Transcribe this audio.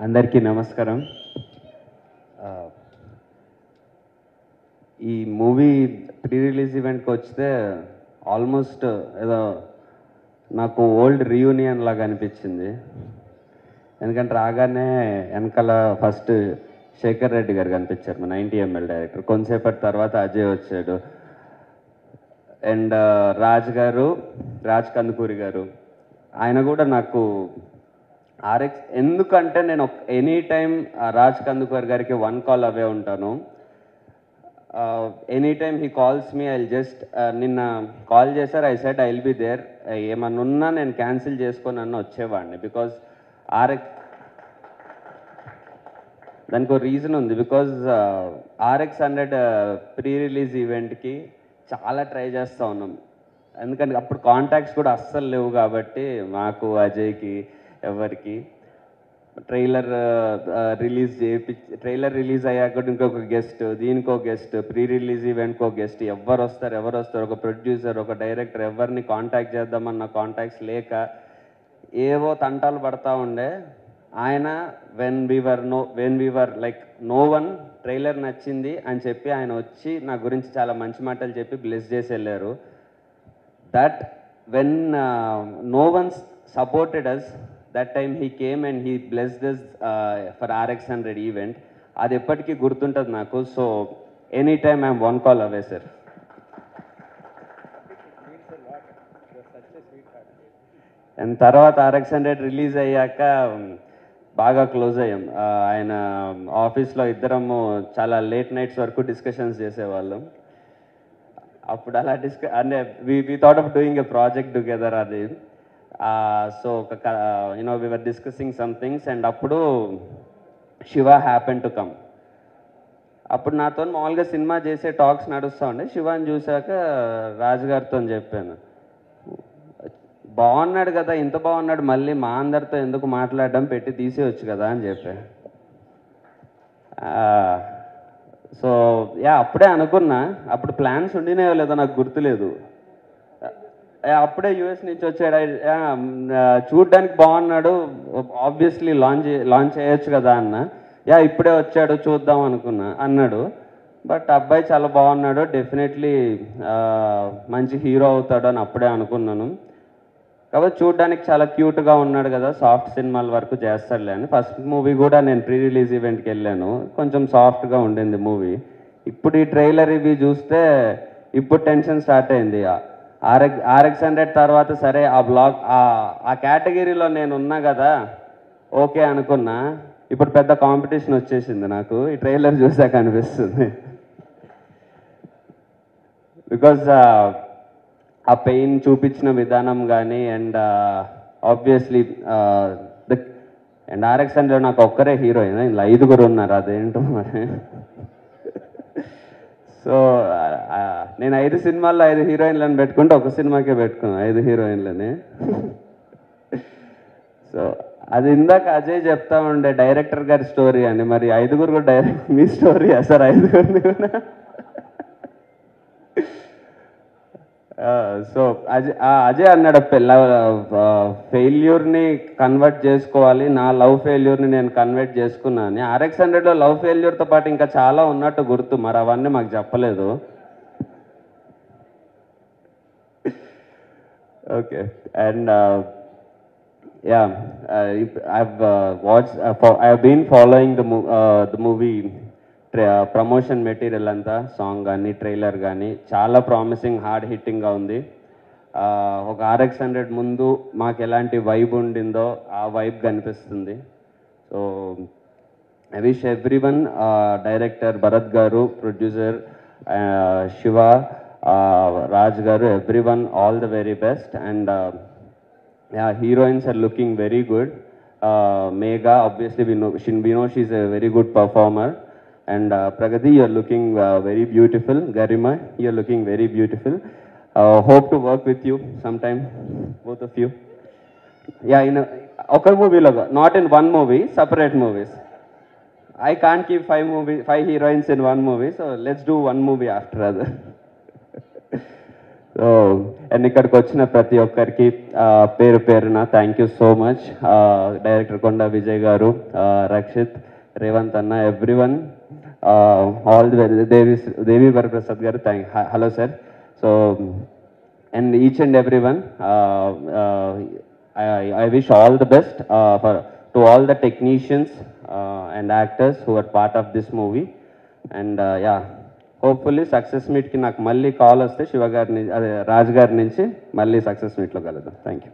అందరికీ నమస్కారం. ఈ మూవీ ప్రీ రిలీజ్ ఈవెంట్కి వస్తే ఆల్మోస్ట్ ఏదో నాకు ఓల్డ్ రీయూనియన్ లాగా అనిపించింది. ఎందుకంటే రాగానే వెనకాల ఫస్ట్ శేఖర్ రెడ్డి గారు కనిపించారు, మా 90ml డైరెక్టర్. కొంతసేపటి తర్వాత అజయ్ వచ్చాడు అండ్ రాజ్ కందుకూరి గారు. ఆయన కూడా నాకు ఆర్ఎక్స్, ఎందుకంటే నేను ఎనీ టైం రాజ్ కందుకూరి గారికి 1 కాల్ అవే ఉంటాను. Any time he calls me, I just నిన్న కాల్ చేశారు, I said I will be there. ఏమన్నా ఉన్నా నేను క్యాన్సిల్ చేసుకొని అన్న వచ్చేవాడిని. బికాజ్ ఆర్ఎక్స్, దానికి ఒక రీజన్ ఉంది. బికాజ్ RX100 ప్రీ రిలీజ్ ఈవెంట్కి చాలా ట్రై చేస్తూ ఉన్నాం. ఎందుకంటే అప్పుడు కాంటాక్ట్స్ కూడా అస్సలు లేవు కాబట్టి మాకు, అజయ్కి, ఎవరికి. ట్రైలర్ రిలీజ్ అయ్యాక ఇంకొక గెస్ట్, దీనికో గెస్ట్, ప్రీ రిలీజ్ ఈవెంట్కి ఒక గెస్ట్, ఎవరు వస్తారు, ఒక ప్రొడ్యూసర్, ఒక డైరెక్టర్, ఎవరిని కాంటాక్ట్ చేద్దామన్న కాంటాక్ట్స్ లేక ఏవో తంటాలు పడతా ఉండే. ఆయన when we were like no one, trailer నచ్చింది అని చెప్పి ఆయన వచ్చి నా గురించి చాలా మంచి మాటలు చెప్పి బ్లెస్ చేసి వెళ్ళారు. That when no one supported us, that time he came and he blessed us for RX100 event. అది ఎప్పటికీ గుర్తుంటుంది నాకు. So any time I'm 1 call away sir. And తర్వాత RX100 రిలీజ్ అయ్యాక బాగా క్లోజ్ అయ్యాం. ఆయన ఆఫీస్లో ఇద్దరము చాలా లేట్ నైట్స్ వరకు డిస్కషన్స్ చేసేవాళ్ళం. అప్పుడు అలా అంటే we thought of doing a project together. అది so we were discussing some things and అప్పుడు శివ హ్యాపెన్ టు కమ్. అప్పుడు నాతో మామూలుగా సినిమా చేసే టాక్స్ నడుస్తూ ఉండే. శివాని చూశాక రాజు గారితో చెప్పాను, బాగున్నాడు కదా, ఇంత బాగున్నాడు, మళ్ళీ మా అందరితో ఎందుకు మాట్లాడడం, పెట్టి తీసేయచ్చు కదా అని చెప్పా. సో అప్పుడే అనుకున్నా. అప్పుడు ప్లాన్స్ ఉండినాయో లేదో నాకు గుర్తులేదు. అప్పుడే యూఎస్ నుంచి వచ్చాడు. చూడ్డానికి బాగున్నాడు, ఆబ్వియస్లీ లాంచ్ చేయొచ్చు కదా అన్న. ఇప్పుడే వచ్చాడు, చూద్దాం అన్నాడు. బట్ అబ్బాయి చాలా బాగున్నాడు, డెఫినెట్లీ మంచి హీరో అవుతాడు అని అప్పుడే అనుకున్నాను. కాబట్టి చూడ్డానికి చాలా క్యూట్గా ఉన్నాడు కదా, సాఫ్ట్ సినిమాల వరకు చేస్తాడులే అని. ఫస్ట్ మూవీ కూడా నేను ప్రీ రిలీజ్ ఈవెంట్కి వెళ్ళాను, కొంచెం సాఫ్ట్గా ఉండింది మూవీ. ఇప్పుడు ఈ ట్రైలర్ ఇవి చూస్తే ఇప్పుడు టెన్షన్ స్టార్ట్ అయింది. RX100 తర్వాత సరే ఆ కేటగిరీలో నేను ఉన్నా కదా, ఓకే అనుకున్నా. ఇప్పుడు పెద్ద కాంపిటీషన్ వచ్చేసింది నాకు ఈ ట్రైలర్ చూసాక అనిపిస్తుంది. బికాజ్ ఆ పెయిన్ చూపించిన విధానం కానీ అండ్ ఆబ్వియస్లీ అండ్ RX100 నాకు ఒక్కరే హీరోయిన్, ఇలా 5గురు ఉన్నారు, అదేంటో మరి. సో నేను 5 సినిమాల్లో 5 హీరోయిన్లను పెట్టుకుంటే ఒక సినిమాకే పెట్టుకున్నాను 5 హీరోయిన్లని. సో అది ఇందాక అజయ్ చెప్తా ఉండే డైరెక్టర్ గారి స్టోరీ అని. మరి 5గురు కూడా మీ స్టోరీ సార్? 5గురిని కూడా. సో అజయ్ అన్నాడు, ఫెయిల్యూర్ని కన్వర్ట్ చేసుకోవాలి, నా లవ్ ఫెయిల్యూర్ని నేను కన్వర్ట్ చేసుకున్నాను. RX100లో లవ్ ఫెయిల్యూర్తో పాటు ఇంకా చాలా ఉన్నట్టు గుర్తు, మరి అవన్నీ మాకు చెప్పలేదు. Okay. And I've been following the movie promotion material అంతా, సాంగ్ కానీ ట్రైలర్ కానీ చాలా ప్రామిసింగ్, హార్డ్ హిట్టింగ్గా ఉంది. ఒక RX100 ముందు మాకు ఎలాంటి వైబ్ ఉండిందో ఆ వైబ్ కనిపిస్తుంది. So I wish everyone, director Bharat గారు, ప్రొడ్యూసర్ శివ, రాజ్ గారు, everyone all the very best. And heroines are looking very good. Megha, obviously we know she's a very good performer. And Pragati, you're looking very beautiful. Garima, you're looking very beautiful. Hope to work with you sometime, both of you. In a movie logo, not in one movie, separate movies. I can't keep 5 heroines in one movie, so let's do one movie after other. So and ఇక్కడికి వచ్చిన ప్రతి ఒక్కరికి పేరు పేరున thank you so much. Director కొండ విజయ్ గారు, రక్షిత్, రేవంత్ అన్న, everyone, all the దేవి వరప్రసాద్ గారు, hello sir. So and each and everyone, I wish all the best to all the technicians and actors who are part of this movie. And yeah, hopefully success మీట్కి నాకు మళ్ళీ call వస్తే శివ గారి నుంచి, అదే రాజ్ గారి నుంచి మళ్ళీ సక్సెస్ మీట్లో కలుద్దాం. Thank you.